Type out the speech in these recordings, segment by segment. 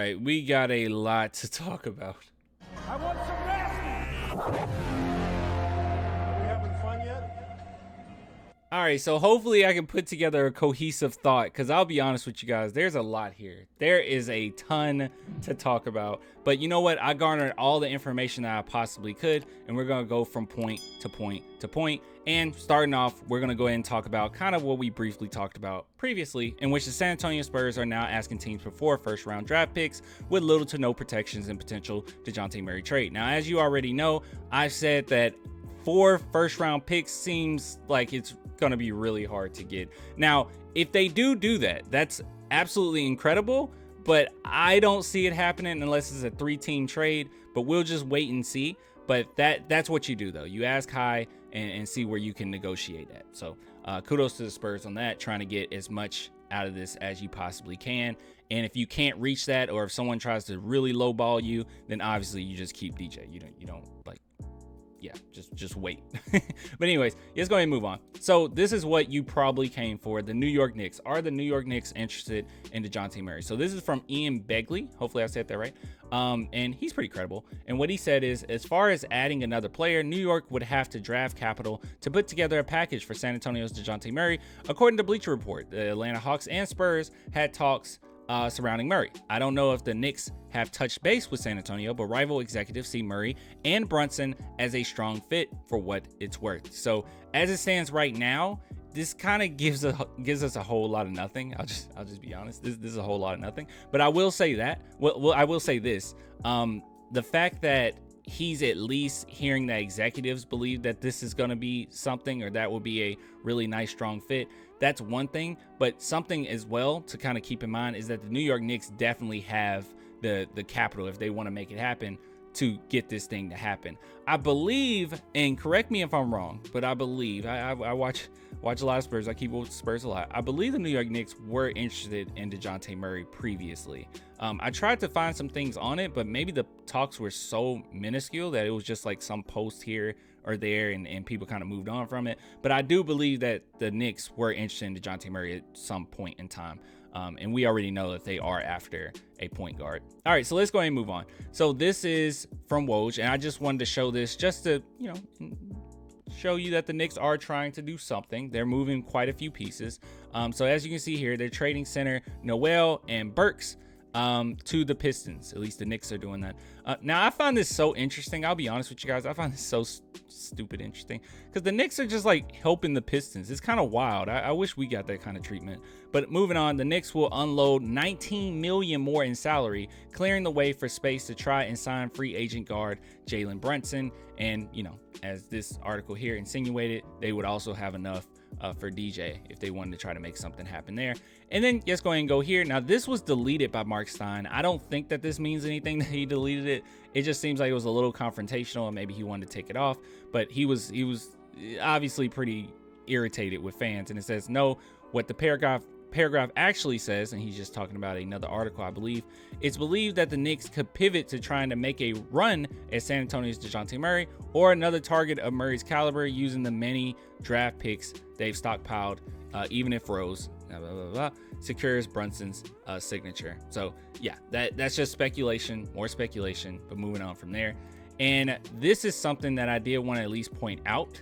right, we got a lot to talk about. I want some rest. Are we having fun yet? All right, so hopefully I can put together a cohesive thought, because I'll be honest with you guys, there's a lot here. There is a ton to talk about. But you know what? I garnered all the information that I possibly could, and we're going to go from point to point to point. And starting off, we're going to go ahead and talk about kind of what we briefly talked about previously, in which the San Antonio Spurs are now asking teams for 4 first-round draft picks with little to no protections and potential Dejounte Murray trade. Now, as you already know, I've said that 4 first-round picks seems like it's going to be really hard to get. Now, if they do that, that's absolutely incredible, but I don't see it happening unless it's a 3-team trade, but we'll just wait and see. But that's what you do, though. You ask high and see where you can negotiate at. So kudos to the Spurs on that, trying to get as much out of this as you possibly can. And if you can't reach that, or if someone tries to really lowball you, then obviously you just keep DJ. You don't like, yeah, just wait. But anyways, let's go ahead and move on. So this is what you probably came for. The New York Knicks. Are the New York Knicks interested in Dejounte Murray? So this is from Ian Begley. Hopefully I said that right. And he's pretty credible. And what he said is, as far as adding another player, New York would have to draft capital to put together a package for San Antonio's Dejounte Murray. According to Bleacher Report, the Atlanta Hawks and Spurs had talks surrounding Murray. I don't know if the Knicks have touched base with San Antonio, but rival executives see Murray and Brunson as a strong fit for what it's worth. So as it stands right now, this kind of gives us a whole lot of nothing. I'll just be honest. This is a whole lot of nothing. But I will say that. Well, I will say this. The fact that he's at least hearing that executives believe that this is going to be something, or that will be a really nice, strong fit, that's one thing. But something as well to kind of keep in mind is that the New York Knicks definitely have the capital, if they want to make it happen, to get this thing to happen. I believe, and correct me if I'm wrong, but I believe, I watch a lot of Spurs. I keep with Spurs a lot. I believe the New York Knicks were interested in Dejounte Murray previously. I tried to find some things on it, but maybe the talks were so minuscule that it was just like some post here or there, and people kind of moved on from it. But I do believe that the Knicks were interested in Dejounte Murray at some point in time. And we already know that they are after a point guard. All right, so let's go ahead and move on. So this is from Woj, and I just wanted to show this just to, show you that the Knicks are trying to do something. They're moving quite a few pieces. So as you can see here, they're trading center Noel and Burks to the Pistons. At least the Knicks are doing that. Now, I find this so interesting. I'll be honest with you guys. I find this so stupid interesting, because the Knicks are just like helping the Pistons. It's kind of wild. I wish we got that kind of treatment. But moving on, the Knicks will unload $19 million more in salary, clearing the way for space to try and sign free agent guard Jalen Brunson. And, as this article here insinuated, they would also have enough for DJ if they wanted to try to make something happen there. And then let's go ahead and go here. Now, this was deleted by Mark Stein. I don't think that this means anything that he deleted it. It just seems like it was a little confrontational, and maybe he wanted to take it off. But he was obviously pretty irritated with fans. And it says, no, what the paragraph actually says, and he's just talking about another article, I believe, it's believed that the Knicks could pivot to trying to make a run at San Antonio's Dejounte Murray, or another target of Murray's caliber, using the many draft picks they've stockpiled, even if Rose secures Brunson's signature. So yeah, that's just speculation, more speculation, but moving on from there. And this is something that I did want to at least point out.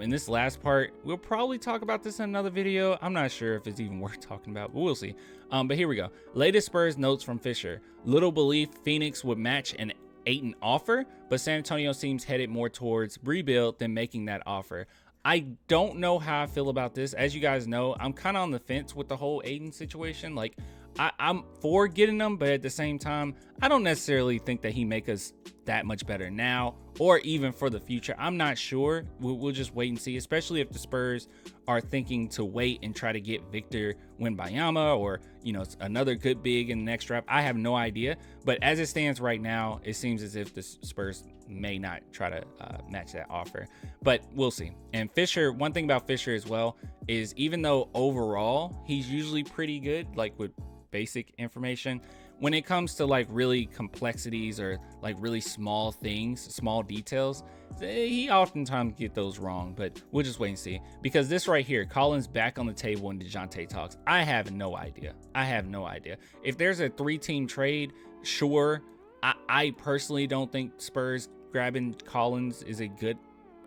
In this last part, we'll probably talk about this in another video. I'm not sure if it's even worth talking about, but we'll see. But here we go. Latest Spurs notes from Fisher. Little belief Phoenix would match an Ayton offer, but San Antonio seems headed more towards rebuild than making that offer. I don't know how I feel about this. As you guys know, I'm kind of on the fence with the whole Ayton situation. Like, I'm for getting them, but at the same time, I don't necessarily think that he make us that much better now, or even for the future. I'm not sure. We'll just wait and see, especially if the Spurs are thinking to wait and try to get Victor Wembanyama, or another good big in the next draft. I have no idea, but as it stands right now, it seems as if the Spurs may not try to match that offer, but we'll see. And Fisher, one thing about Fisher as well is, even though overall he's usually pretty good, like with basic information, when it comes to like really complexities or like really small things, small details, he oftentimes get those wrong. But we'll just wait and see, because this right here, Collins back on the table in Dejounte talks, I have no idea. If there's a 3-team trade sure. I personally don't think Spurs grabbing Collins is a good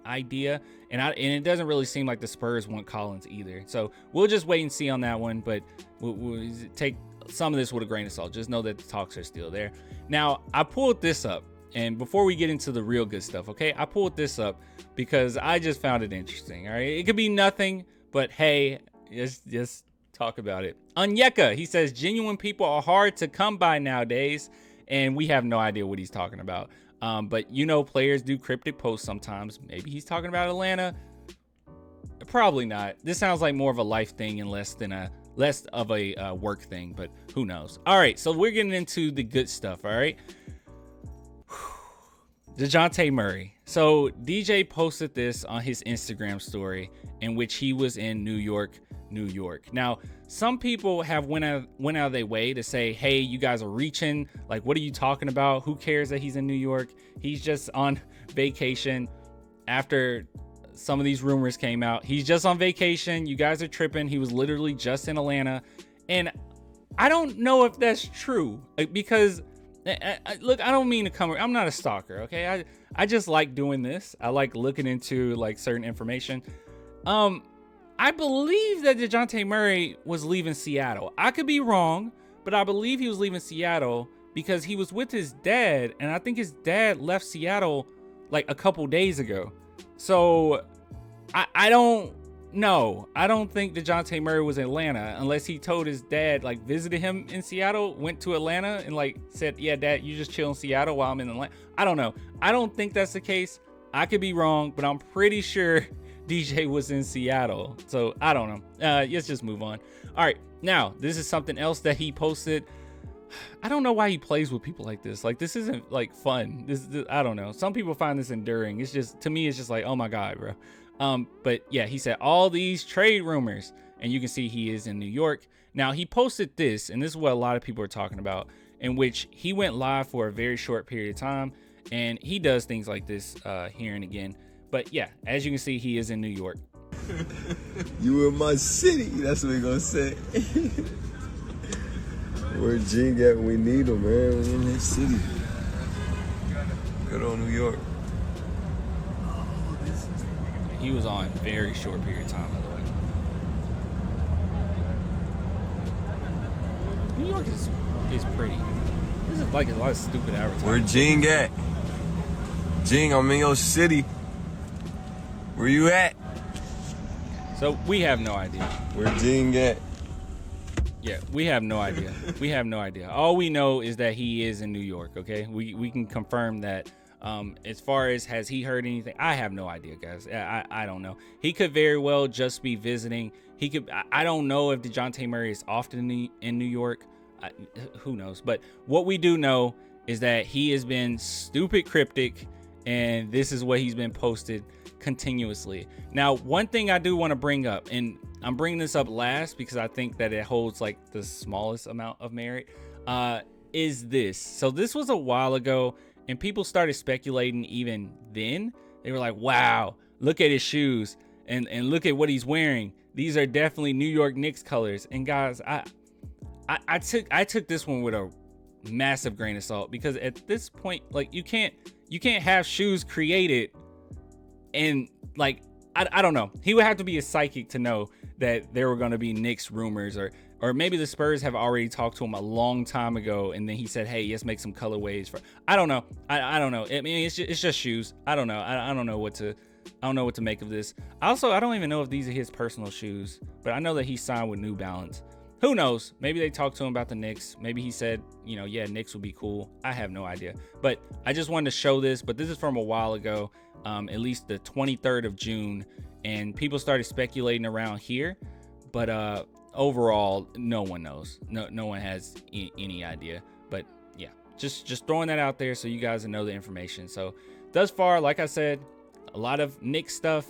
idea, and it doesn't really seem like the Spurs want Collins either. So we'll just wait and see on that one, but we'll take some of this with a grain of salt. Just know that the talks are still there. Now, I pulled this up, and before we get into the real good stuff, okay, I pulled this up because I just found it interesting. All right, it could be nothing, but hey, just talk about it. Onyeka, he says genuine people are hard to come by nowadays, and we have no idea what he's talking about. But you know, players do cryptic posts sometimes. Maybe he's talking about Atlanta. Probably not. This sounds like more of a life thing and less of a work thing, but who knows? All right, so we're getting into the good stuff. All right, Dejounte Murray. So DJ posted this on his Instagram story in which he was in New York. Now, some people have went out of their way to say, hey, you guys are reaching. Like, what are you talking about? Who cares that he's in New York? He's just on vacation. After some of these rumors came out, he's just on vacation. You guys are tripping. He was literally just in Atlanta. And I don't know if that's true, because look, I don't mean to come. I'm not a stalker, okay? I just like doing this. I like looking into like certain information. I believe that Dejounte Murray was leaving Seattle. I could be wrong, but I believe he was leaving Seattle because he was with his dad, and I think his dad left Seattle like a couple days ago. So I don't know. I don't think Dejounte Murray was in Atlanta unless he told his dad, like visited him in Seattle, went to Atlanta and like said, yeah, dad, you just chill in Seattle while I'm in Atlanta. I don't know. I don't think that's the case. I could be wrong, but I'm pretty sure DJ was in Seattle. So I don't know. Let's just move on. All right. Now, this is something else that he posted. I don't know why he plays with people like this. Like, this isn't like fun. This I don't know. Some people find this enduring. It's just, to me, it's just like, oh my God, bro. But yeah, he said all these trade rumors, and you can see he is in New York. Now, he posted this, and this is what a lot of people are talking about, in which he went live for a very short period of time, and he does things like this here and again. But yeah, as you can see, he is in New York. You in my city, that's what we gonna say. Where Gene at when we need him, man. We in this city. Good old New York. He was on a very short period of time, by the way. New York is pretty. This is like a lot of stupid advertising. Where Gene at? Gene, I'm in your city. Where you at? So we have no idea. Where Gene at? Yeah, we have no idea. We have no idea. All we know is that he is in New York, okay? We can confirm that. As far as has he heard anything, I have no idea, guys. I don't know. He could very well just be visiting. He could. I don't know if Dejounte Murray is often in New York. Who knows? But what we do know is that he has been stupid cryptic, and this is what he's been posted continuously. Now, one thing I do want to bring up, and I'm bringing this up last because I think that it holds like the smallest amount of merit, is this. So this was a while ago, and people started speculating even then. They were like, wow, look at his shoes and look at what he's wearing. These are definitely New York Knicks colors. And guys, I took this one with a massive grain of salt, because at this point, like, you can't have shoes created, and like, I don't know. He would have to be a psychic to know that there were going to be Knicks rumors, or maybe the Spurs have already talked to him a long time ago, and then he said, hey, let's make some colorways for, I don't know. I don't know. I mean, it's just shoes. I don't know. I don't know what to make of this. Also, I don't even know if these are his personal shoes, but I know that he signed with New Balance. Who knows? Maybe they talked to him about the Knicks. Maybe he said, you know, yeah, Knicks would be cool. I have no idea. But I just wanted to show this. But this is from a while ago, at least the 23rd of June. And people started speculating around here. But overall, no one knows. No one has any idea. But yeah, just throwing that out there so you guys know the information. So thus far, like I said, a lot of Knicks stuff.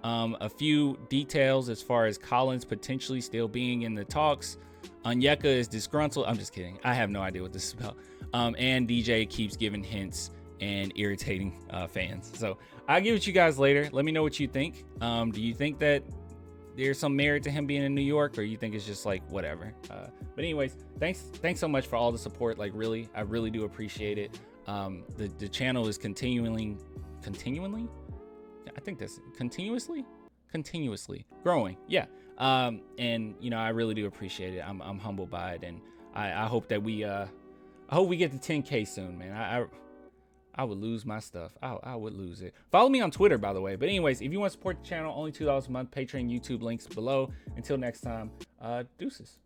A few details as far as Collins potentially still being in the talks. Onyeka is disgruntled. I'm just kidding. I have no idea what this is about. And DJ keeps giving hints and irritating fans. So I'll give it to you guys later. Let me know what you think. Do you think that there's some merit to him being in New York, or you think it's just like whatever. But anyways, thanks so much for all the support. Like really, I really do appreciate it. The channel is continually, I think that's continuously growing. Yeah. And you know, I really do appreciate it. I'm humbled by it, and I hope that I hope we get to 10K soon, man. I would lose my stuff. I would lose it. Follow me on Twitter, by the way. But anyways, if you want to support the channel, only $2 a month. Patreon, YouTube links below. Until next time, deuces.